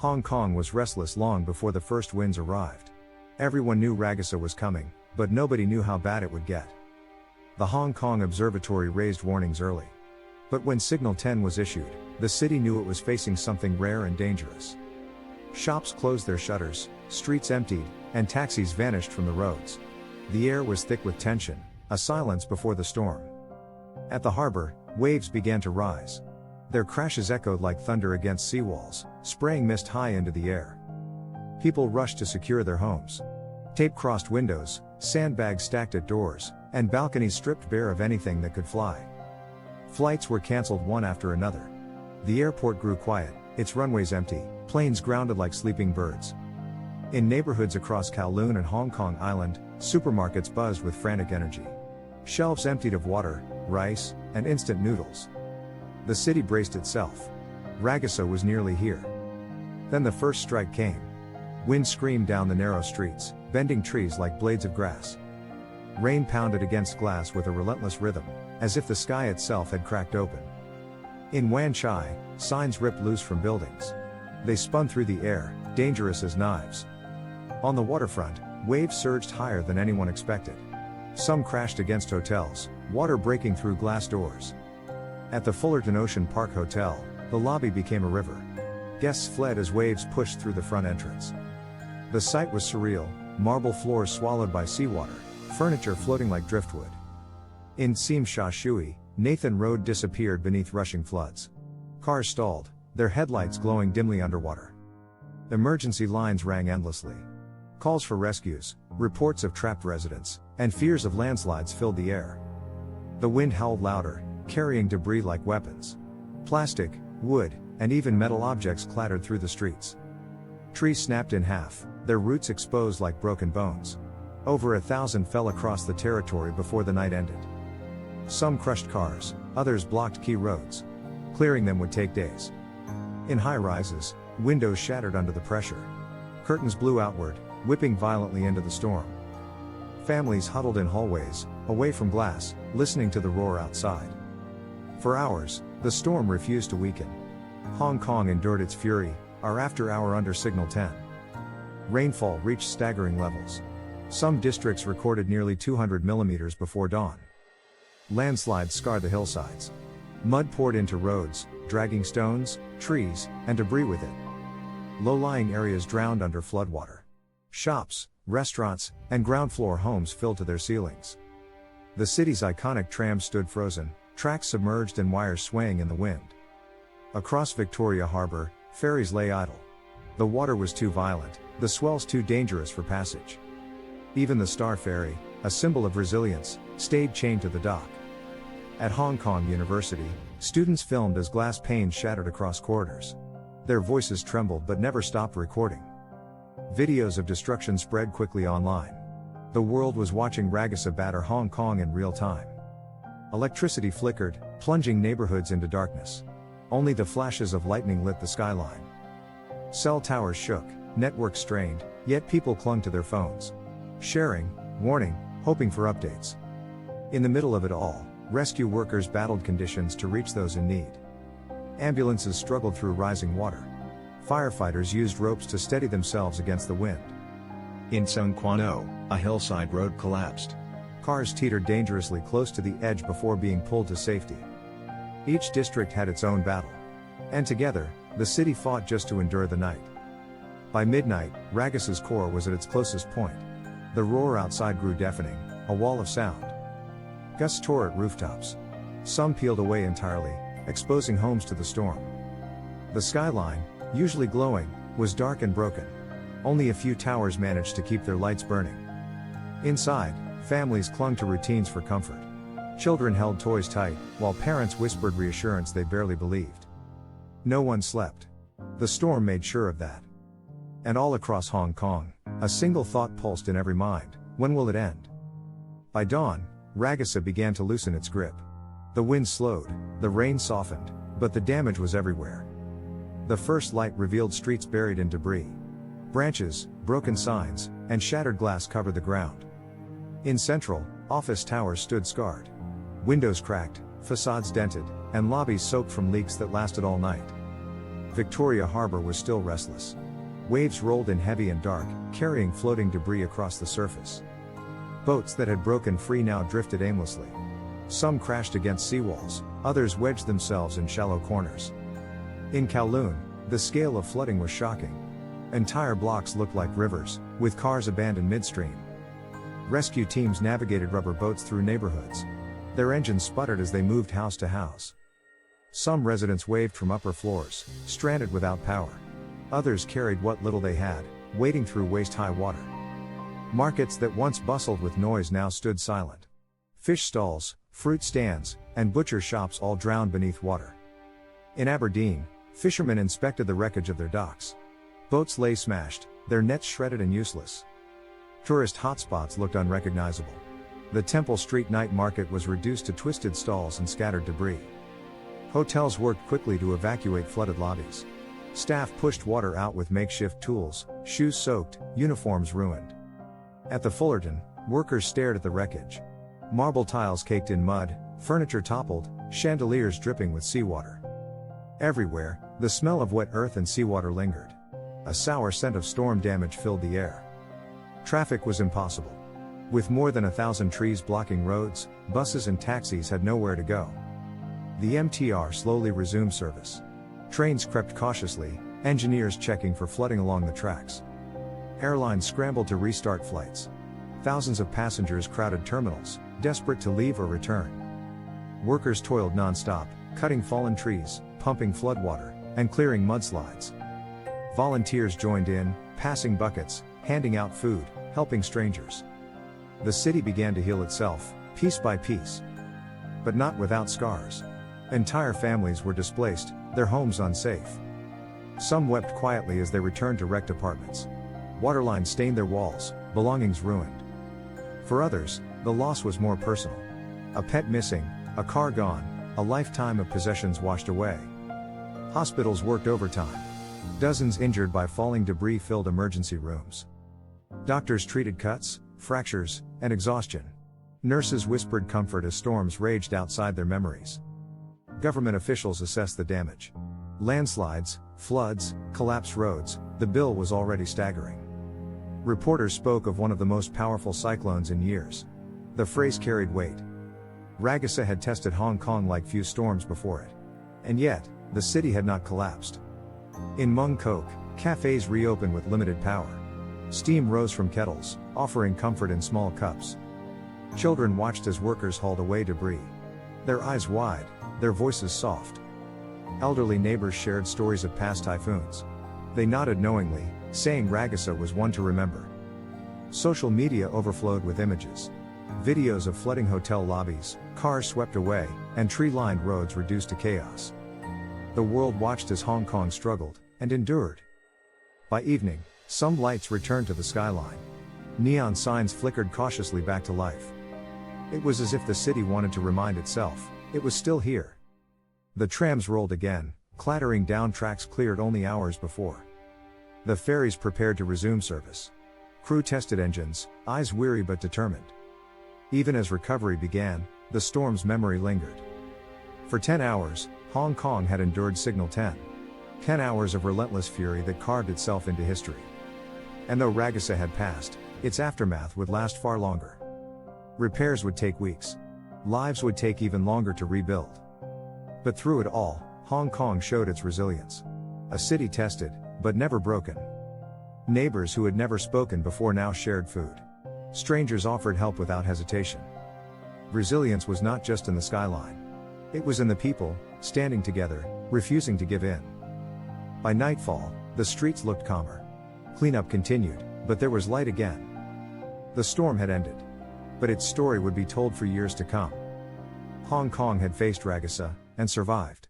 Hong Kong was restless long before the first winds arrived. Everyone knew Ragasa was coming, but nobody knew how bad it would get. The Hong Kong Observatory raised warnings early. But when Signal 10 was issued, the city knew it was facing something rare and dangerous. Shops closed their shutters, streets emptied, and taxis vanished from the roads. The air was thick with tension, a silence before the storm. At the harbor, waves began to rise. Their crashes echoed like thunder against seawalls, spraying mist high into the air. People rushed to secure their homes. Tape crossed windows, sandbags stacked at doors, and balconies stripped bare of anything that could fly. Flights were cancelled one after another. The airport grew quiet, its runways empty, planes grounded like sleeping birds. In neighborhoods across Kowloon and Hong Kong Island, supermarkets buzzed with frantic energy. Shelves emptied of water, rice, and instant noodles. The city braced itself. Ragasa was nearly here. Then the first strike came. Wind screamed down the narrow streets, bending trees like blades of grass. Rain pounded against glass with a relentless rhythm, as if the sky itself had cracked open. In Wan Chai, signs ripped loose from buildings. They spun through the air, dangerous as knives. On the waterfront, waves surged higher than anyone expected. Some crashed against hotels, water breaking through glass doors. At the Fullerton Ocean Park Hotel, the lobby became a river. Guests fled as waves pushed through the front entrance. The sight was surreal, marble floors swallowed by seawater, furniture floating like driftwood. In Tsim Sha Tsui, Nathan Road disappeared beneath rushing floods. Cars stalled, their headlights glowing dimly underwater. Emergency lines rang endlessly. Calls for rescues, reports of trapped residents, and fears of landslides filled the air. The wind howled louder, carrying debris like weapons. Plastic, wood, and even metal objects clattered through the streets. Trees snapped in half, their roots exposed like broken bones. Over 1,000 fell across the territory before the night ended. Some crushed cars, others blocked key roads. Clearing them would take days. In high rises, windows shattered under the pressure. Curtains blew outward, whipping violently into the storm. Families huddled in hallways, away from glass, listening to the roar outside. For hours, the storm refused to weaken. Hong Kong endured its fury, hour after hour under Signal 10. Rainfall reached staggering levels. Some districts recorded nearly 200 millimeters before dawn. Landslides scarred the hillsides. Mud poured into roads, dragging stones, trees, and debris with it. Low-lying areas drowned under floodwater. Shops, restaurants, and ground-floor homes filled to their ceilings. The city's iconic trams stood frozen, tracks submerged and wires swaying in the wind. Across Victoria Harbour, ferries lay idle. The water was too violent, the swells too dangerous for passage. Even the Star Ferry, a symbol of resilience, stayed chained to the dock. At Hong Kong University, students filmed as glass panes shattered across corridors. Their voices trembled but never stopped recording. Videos of destruction spread quickly online. The world was watching Ragasa batter Hong Kong in real time. Electricity flickered, plunging neighborhoods into darkness. Only the flashes of lightning lit the skyline. Cell towers shook, networks strained, yet people clung to their phones. Sharing, warning, hoping for updates. In the middle of it all, rescue workers battled conditions to reach those in need. Ambulances struggled through rising water. Firefighters used ropes to steady themselves against the wind. In Sung Kwan O, a hillside road collapsed. Cars teetered dangerously close to the edge before being pulled to safety. Each district had its own battle. And together, the city fought just to endure the night. By midnight, Ragasa's core was at its closest point. The roar outside grew deafening, a wall of sound. Gusts tore at rooftops. Some peeled away entirely, exposing homes to the storm. The skyline, usually glowing, was dark and broken. Only a few towers managed to keep their lights burning. Inside, families clung to routines for comfort. Children held toys tight, while parents whispered reassurance they barely believed. No one slept. The storm made sure of that. And all across Hong Kong, a single thought pulsed in every mind: when will it end? By dawn, Ragasa began to loosen its grip. The wind slowed, the rain softened, but the damage was everywhere. The first light revealed streets buried in debris. Branches, broken signs, and shattered glass covered the ground. In Central, office towers stood scarred. Windows cracked, facades dented, and lobbies soaked from leaks that lasted all night. Victoria Harbor was still restless. Waves rolled in heavy and dark, carrying floating debris across the surface. Boats that had broken free now drifted aimlessly. Some crashed against seawalls, others wedged themselves in shallow corners. In Kowloon, the scale of flooding was shocking. Entire blocks looked like rivers, with cars abandoned midstream. Rescue teams navigated rubber boats through neighborhoods. Their engines sputtered as they moved house to house. Some residents waved from upper floors, stranded without power. Others carried what little they had, wading through waist-high water. Markets that once bustled with noise now stood silent. Fish stalls, fruit stands, and butcher shops all drowned beneath water. In Aberdeen, fishermen inspected the wreckage of their docks. Boats lay smashed, their nets shredded and useless. Tourist hotspots looked unrecognizable. The Temple Street night market was reduced to twisted stalls and scattered debris. Hotels worked quickly to evacuate flooded lobbies. Staff pushed water out with makeshift tools, shoes soaked, uniforms ruined. At the Fullerton, workers stared at the wreckage. Marble tiles caked in mud, furniture toppled, chandeliers dripping with seawater. Everywhere, the smell of wet earth and seawater lingered. A sour scent of storm damage filled the air. Traffic was impossible. With more than 1,000 trees blocking roads, buses and taxis had nowhere to go. The MTR slowly resumed service. Trains crept cautiously, engineers checking for flooding along the tracks. Airlines scrambled to restart flights. Thousands of passengers crowded terminals, desperate to leave or return. Workers toiled non-stop, cutting fallen trees, pumping floodwater, and clearing mudslides. Volunteers joined in, passing buckets, handing out food, helping strangers. The city began to heal itself, piece by piece. But not without scars. Entire families were displaced, their homes unsafe. Some wept quietly as they returned to wrecked apartments. Waterlines stained their walls, belongings ruined. For others, the loss was more personal. A pet missing, a car gone, a lifetime of possessions washed away. Hospitals worked overtime. Dozens injured by falling debris filled emergency rooms. Doctors treated cuts, fractures, and exhaustion. Nurses whispered comfort as storms raged outside their memories. Government officials assessed the damage. Landslides, floods, collapsed roads, the bill was already staggering. Reporters spoke of one of the most powerful cyclones in years. The phrase carried weight. Ragasa had tested Hong Kong like few storms before it. And yet, the city had not collapsed. In Mung Kok, cafes reopened with limited power. Steam rose from kettles, offering comfort in small cups. Children watched as workers hauled away debris. Their eyes wide, their voices soft. Elderly neighbors shared stories of past typhoons. They nodded knowingly, saying Ragasa was one to remember. Social media overflowed with images. Videos of flooding hotel lobbies, cars swept away, and tree-lined roads reduced to chaos. The world watched as Hong Kong struggled, and endured. By evening, some lights returned to the skyline. Neon signs flickered cautiously back to life. It was as if the city wanted to remind itself, it was still here. The trams rolled again, clattering down tracks cleared only hours before. The ferries prepared to resume service. Crew tested engines, eyes weary but determined. Even as recovery began, the storm's memory lingered. For 10 hours, Hong Kong had endured Signal 10. 10 hours of relentless fury that carved itself into history. And though Ragasa had passed, its aftermath would last far longer. Repairs would take weeks. Lives would take even longer to rebuild. But through it all, Hong Kong showed its resilience. A city tested, but never broken. Neighbors who had never spoken before now shared food. Strangers offered help without hesitation. Resilience was not just in the skyline. It was in the people, standing together, refusing to give in. By nightfall, the streets looked calmer. Cleanup continued, but there was light again. The storm had ended. But its story would be told for years to come. Hong Kong had faced Ragasa, and survived.